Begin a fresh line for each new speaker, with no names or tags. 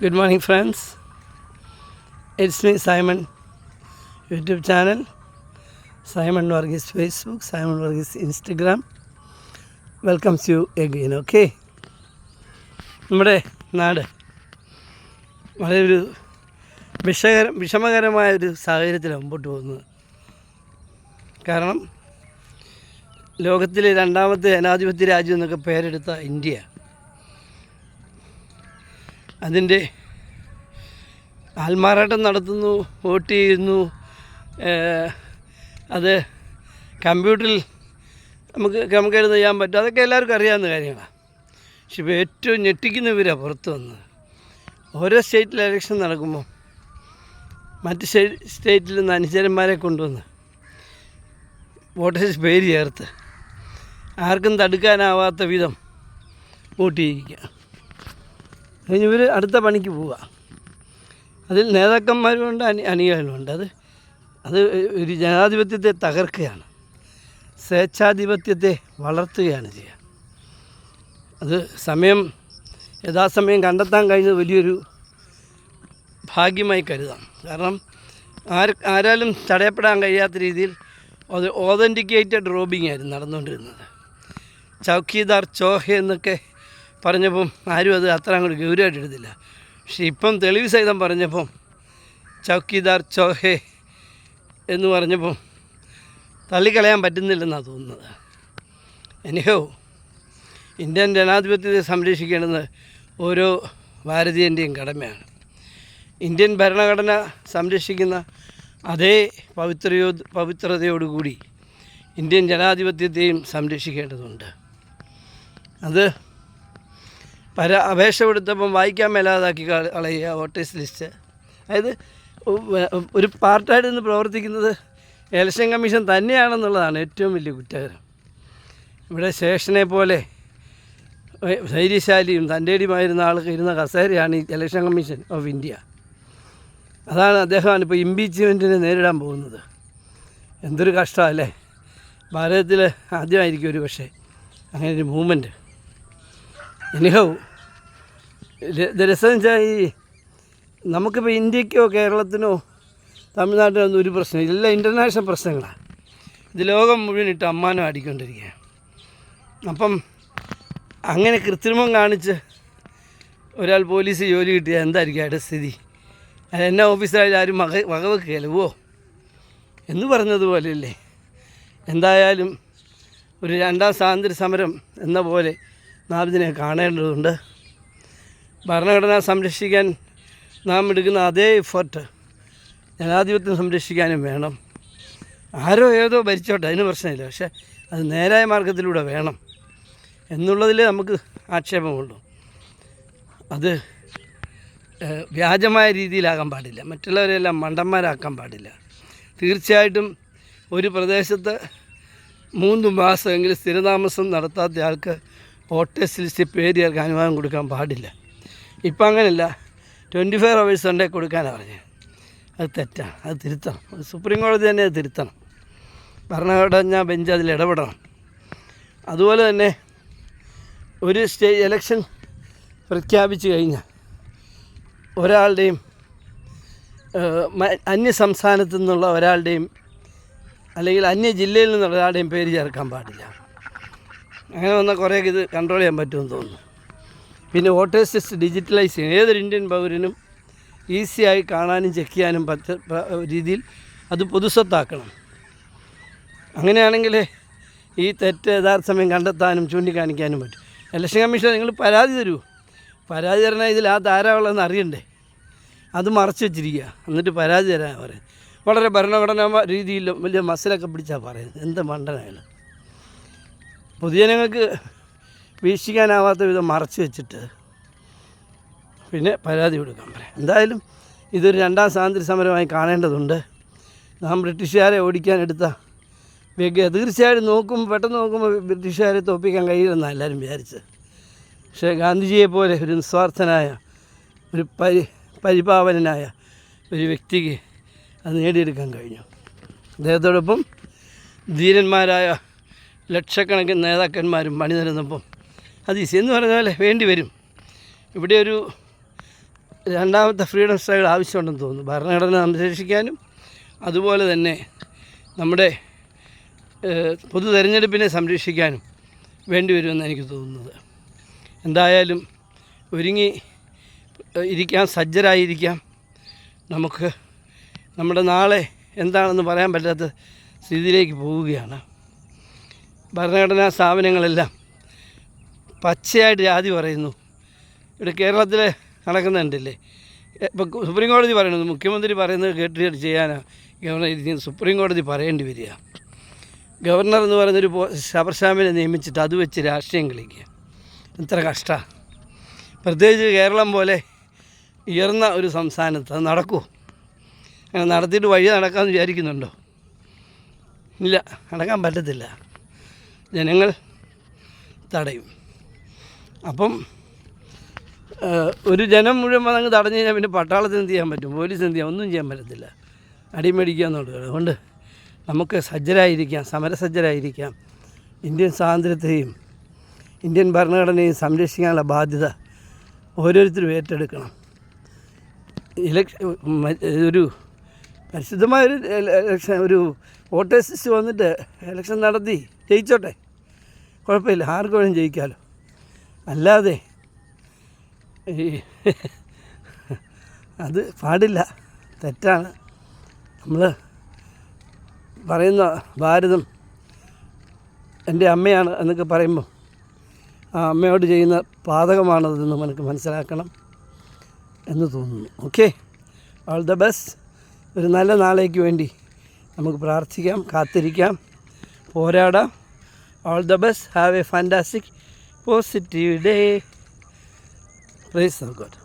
Good morning, friends. It's me, Simon. YouTube channel, Simon Varghese Facebook, Simon Varghese Instagram. Welcomes you again, okay? നമ്മുടെ നാട് വളരെ ഒരു വിഷമകരമായൊരു സാഹചര്യത്തിലാണ് മുമ്പോട്ട് പോകുന്നത്. കാരണം ലോകത്തിലെ രണ്ടാമത്തെ ജനാധിപത്യ രാജ്യം എന്നൊക്കെ പേരെടുത്ത ഇന്ത്യ, അതിൻ്റെ ആൾമാറാട്ടം നടത്തുന്നു, വോട്ട് ചെയ്യുന്നു. അത് കമ്പ്യൂട്ടറിൽ നമുക്കെഴുതി ചെയ്യാൻ പറ്റും. അതൊക്കെ എല്ലാവർക്കും അറിയാവുന്ന കാര്യങ്ങളാണ്. പക്ഷെ ഇപ്പോൾ ഏറ്റവും ഞെട്ടിക്കുന്ന വിവരമാണ് പുറത്ത് വന്നത്. ഓരോ സ്റ്റേറ്റിൽ ഇലക്ഷൻ നടക്കുമ്പോൾ മറ്റ് സ്റ്റേറ്റിൽ നിന്ന് അനുചരന്മാരെ കൊണ്ടുവന്ന് വോട്ടേഴ്സ് പേര് ചേർത്ത് ആർക്കും തടുക്കാനാവാത്ത വിധം വോട്ട് ചെയ്യിക്കുക. കഴിഞ്ഞ് ഇവർ അടുത്ത പണിക്ക് പോവുക. അതിൽ നേതാക്കന്മാരുമുണ്ട്, അണികളുമുണ്ട്. അത് ഒരു ജനാധിപത്യത്തെ തകർക്കുകയാണ്, സ്വേച്ഛാധിപത്യത്തെ വളർത്തുകയാണ് ചെയ്യുക. അത് യഥാസമയം കണ്ടെത്താൻ കഴിഞ്ഞത് വലിയൊരു ഭാഗ്യമായി കരുതാം. കാരണം ആരാലും തടയപ്പെടാൻ കഴിയാത്ത രീതിയിൽ അത് ഓതൻറ്റിക്കേറ്റഡ് റോബിംഗ് ആയിരുന്നു നടന്നുകൊണ്ടിരുന്നത്. ചൗക്കിദാർ ചോഹെ എന്നൊക്കെ പറഞ്ഞപ്പം ആരും അത് അത്ര അങ്ങോട്ട് ഗൗരവമായിട്ട് എടുത്തില്ല. പക്ഷെ ഇപ്പം തെളിവ് സഹിതം പറഞ്ഞപ്പം ചൗക്കിദാർ ചോഹെ എന്ന് പറഞ്ഞപ്പം തള്ളിക്കളയാൻ പറ്റുന്നില്ലെന്നാണ് തോന്നുന്നത്. എനിഹോ, ഇന്ത്യൻ ജനാധിപത്യത്തെ സംരക്ഷിക്കേണ്ടത് ഓരോ ഭാരതീയൻ്റെയും കടമയാണ്. ഇന്ത്യൻ ഭരണഘടന സംരക്ഷിക്കുന്ന അതേ പവിത്രതയോടുകൂടി ഇന്ത്യൻ ജനാധിപത്യത്തെയും സംരക്ഷിക്കേണ്ടതുണ്ട്. അത് അപേക്ഷ കൊടുത്തപ്പം വായിക്കാൻ മേലാതാക്കി കളയുക വോട്ടേഴ്സ് ലിസ്റ്റ്. അതായത് ഒരു പാർട്ടായിട്ട് നിന്ന് പ്രവർത്തിക്കുന്നത് ഇലക്ഷൻ കമ്മീഷൻ തന്നെയാണെന്നുള്ളതാണ് ഏറ്റവും വലിയ കുറ്റകരം. ഇവിടെ ശേഷനെ പോലെ ധൈര്യശാലിയും തൻ്റെടിയുമായിരുന്ന ആൾക്ക് ഇരുന്ന കസേരയാണ് ഈ ഇലക്ഷൻ കമ്മീഷൻ ഓഫ് ഇന്ത്യ. അതാണ് അദ്ദേഹമാണ് ഇപ്പോൾ ഇമ്പീച്ച്മെൻറ്റിനെ നേരിടാൻ പോകുന്നത്. എന്തൊരു കഷ്ടമല്ലേ. ഭാരതത്തിൽ ആദ്യമായിരിക്കും ഒരു പക്ഷേ അങ്ങനെ ഒരു മൂവ്മെൻറ്റ്. എനിഹോ, രസം വെച്ചാൽ നമുക്കിപ്പോൾ ഇന്ത്യക്കോ കേരളത്തിനോ തമിഴ്നാട്ടിനോ ഒന്നും ഒരു പ്രശ്നം ഇല്ല. ഇൻ്റർനാഷണൽ പ്രശ്നങ്ങളാണ്. ഇത് ലോകം മുഴുവൻ ഇട്ട് അമ്മാനം ആടിക്കൊണ്ടിരിക്കുക. അപ്പം അങ്ങനെ കൃത്രിമം കാണിച്ച് ഒരാൾ പോലീസ് ജോലി കിട്ടിയാൽ എന്തായിരിക്കും അയാളുടെ സ്ഥിതി? എന്നെ ഓഫീസറായാലും ആരും വകവെക്കുകയല്ലേ എന്ന് പറഞ്ഞതുപോലെയല്ലേ. എന്തായാലും ഒരു രണ്ടാം സ്വാതന്ത്ര്യ സമരം എന്ന പോലെ നാം ഇതിനെ കാണേണ്ടതുണ്ട്. ഭരണഘടന സംരക്ഷിക്കാൻ നാം എടുക്കുന്ന അതേ എഫേർട്ട് ജനാധിപത്യം സംരക്ഷിക്കാനും വേണം. ആരോ ഏതോ ഭരിച്ചോട്ടെ, അതിന് പ്രശ്നമില്ല. പക്ഷേ അത് നേരായ മാർഗത്തിലൂടെ വേണം എന്നുള്ളതിൽ നമുക്ക് ആക്ഷേപമുള്ളൂ. അത് വ്യാജമായ രീതിയിലാകാൻ പാടില്ല. മറ്റുള്ളവരെല്ലാം മണ്ടന്മാരാക്കാൻ പാടില്ല. തീർച്ചയായിട്ടും ഒരു പ്രദേശത്ത് 3 മാസമെങ്കിലും സ്ഥിരതാമസം നടത്താത്ത ആൾക്ക് വോട്ടേഴ്സ് ലിസ്റ്റിൽ പേര് ചേർക്കാൻ അനുവാദം കൊടുക്കാൻ പാടില്ല. ഇപ്പം അങ്ങനെയല്ല, 24 hours ഉണ്ടെങ്കിൽ കൊടുക്കാനാണ് പറഞ്ഞത്. അത് തെറ്റാണ്, അത് തിരുത്തണം. അത് സുപ്രീം കോടതി തന്നെ അത് തിരുത്തണം. ഭരണഘടനാ ബെഞ്ച് അതിൽ ഇടപെടണം. അതുപോലെ തന്നെ ഒരു ഇലക്ഷൻ പ്രഖ്യാപിച്ചു കഴിഞ്ഞാൽ ഒരാളുടെയും അന്യ സംസ്ഥാനത്തു നിന്നുള്ള ഒരാളുടെയും അല്ലെങ്കിൽ അന്യ ജില്ലയിൽ നിന്നുള്ള ഒരാളുടെയും പേര് ചേർക്കാൻ പാടില്ല. അങ്ങനെ വന്നാൽ കുറേയൊക്കെ ഇത് കൺട്രോൾ ചെയ്യാൻ പറ്റുമെന്ന് തോന്നുന്നു. പിന്നെ വോട്ടേഴ്സ് ലിസ്റ്റ് ഡിജിറ്റലൈസ് ചെയ്യണം. ഏതൊരു ഇന്ത്യൻ പൗരനും ഈസിയായി കാണാനും ചെക്ക് ചെയ്യാനും രീതിയിൽ അത് പൊതുസ്വത്താക്കണം. അങ്ങനെയാണെങ്കിൽ ഈ തെറ്റ് യഥാർത്ഥസമയം കണ്ടെത്താനും ചൂണ്ടിക്കാണിക്കാനും പറ്റും. ഇലക്ഷൻ കമ്മീഷൻ നിങ്ങൾ പരാതി തരൂ. പരാതി തരണ ഇതിൽ ആ ധാരാളമെന്ന് അറിയണ്ടേ? അത് മറച്ചു വെച്ചിരിക്കുക. എന്നിട്ട് പരാതി തരാൻ പറയും. വളരെ ഭരണഘടനാ രീതിയിൽ വലിയ മസിലൊക്കെ പിടിച്ചാൽ പറയുന്നത്. എന്ത് മണ്ടനായാലും പൊതുജനങ്ങൾക്ക് വീക്ഷിക്കാനാവാത്ത വിധം മറച്ചു വെച്ചിട്ട് പിന്നെ പരാതി കൊടുക്കാൻ പറയാം. എന്തായാലും ഇതൊരു രണ്ടാം സ്വാതന്ത്ര്യ സമരമായി കാണേണ്ടതുണ്ട്. നാം ബ്രിട്ടീഷുകാരെ ഓടിക്കാനെടുത്ത തീർച്ചയായിട്ടും പെട്ടെന്ന് നോക്കുമ്പോൾ ബ്രിട്ടീഷുകാരെ തോൽപ്പിക്കാൻ കഴിയില്ലെന്നാണ് എല്ലാവരും വിചാരിച്ചത്. പക്ഷേ ഗാന്ധിജിയെ പോലെ ഒരു നിസ്വാർത്ഥനായ ഒരു പരിപാവനനായ ഒരു വ്യക്തിക്ക് അത് നേടിയെടുക്കാൻ കഴിഞ്ഞു. അദ്ദേഹത്തോടൊപ്പം ധീരന്മാരായ ലക്ഷക്കണക്കിന് നേതാക്കന്മാരും പണി നിരന്നപ്പം അത് എന്ന് പറഞ്ഞ പോലെ വേണ്ടി വരും. ഇവിടെ ഒരു രണ്ടാമത്തെ ഫ്രീഡം സ്ട്രഗിൾ ആവശ്യമുണ്ടെന്ന് തോന്നുന്നു. ഭരണഘടന സംരക്ഷിക്കാനും അതുപോലെ തന്നെ നമ്മുടെ പൊതു തെരഞ്ഞെടുപ്പിനെ സംരക്ഷിക്കാനും വേണ്ടി വരുമെന്ന് എനിക്ക് തോന്നുന്നത്. എന്തായാലും ഒരുങ്ങി ഇരിക്കാം, സജ്ജരായിരിക്കാം. നമുക്ക് നമ്മുടെ നാളെ എന്താണെന്ന് പറയാൻ പറ്റാത്ത സ്ഥിതിയിലേക്ക് പോവുകയാണ്. ഭരണഘടനാ സ്ഥാപനങ്ങളെല്ലാം പച്ചയായിട്ട് ജാതി പറയുന്നു. ഇവിടെ കേരളത്തിൽ നടക്കുന്നുണ്ടല്ലേ, ഇപ്പോൾ സുപ്രീം കോടതി പറയുന്നത്, മുഖ്യമന്ത്രി പറയുന്നത് കേട്ടിട്ട് ചെയ്യാനാണ് ഗവർണർ ഇരിക്കുന്നത്. സുപ്രീം കോടതി പറയേണ്ടി വരിക. ഗവർണർ എന്ന് പറയുന്നൊരു ശബർശാമിനെ നിയമിച്ചിട്ട് അത് വെച്ച് രാഷ്ട്രീയം കളിക്കുക. എത്ര കഷ്ടമാണ്. പ്രത്യേകിച്ച് കേരളം പോലെ ഉയർന്ന ഒരു സംസ്ഥാനത്ത് അത് നടക്കുമോ? അങ്ങനെ നടത്തിയിട്ട് വഴി നടക്കാമെന്ന് വിചാരിക്കുന്നുണ്ടോ? ഇല്ല, നടക്കാൻ പറ്റത്തില്ല. ജനങ്ങൾ തടയും. അപ്പം ഒരു ജനം മുഴുവൻ അങ്ങ് തടഞ്ഞു കഴിഞ്ഞാൽ പിന്നെ പട്ടാളത്തിന് എന്ത് ചെയ്യാൻ പറ്റും? പോലീസ് എന്ത് ചെയ്യാൻ? ഒന്നും ചെയ്യാൻ പറ്റത്തില്ല. അടിമേടിക്കുക എന്നുള്ളത്. അതുകൊണ്ട് നമുക്ക് സജ്ജരായിരിക്കാം, സമരസജ്ജരായിരിക്കാം. ഇന്ത്യൻ സ്വാതന്ത്ര്യത്തെയും ഇന്ത്യൻ ഭരണഘടനയും സംരക്ഷിക്കാനുള്ള ബാധ്യത ഓരോരുത്തരും ഏറ്റെടുക്കണം. ഒരു പരിശുദ്ധമായൊരു ഇലക്ഷൻ, ഒരു വോട്ടേഴ്സ് ലിസ്റ്റ് വന്നിട്ട് ഇലക്ഷൻ നടത്തി ജയിച്ചോട്ടെ, കുഴപ്പമില്ല, ആർക്കും വേണം ജയിക്കാമല്ലോ. അല്ലാതെ അത് പാടില്ല, തെറ്റാണ്. നമ്മൾ പറയുന്ന ഭാരതം എൻ്റെ അമ്മയാണ് എന്നൊക്കെ പറയുമ്പോൾ ആ അമ്മയോട് ചെയ്യുന്ന പാതകമാണതെന്ന് നമുക്ക് മനസ്സിലാക്കണം എന്ന് തോന്നുന്നു. Okay, all the best. ഒരു നല്ല നാളേക്ക് വേണ്ടി നമുക്ക് പ്രാർത്ഥിക്കാം, കാത്തിരിക്കാം, പോരാടാം. All the best. Have a fantastic positive day. Praise the God.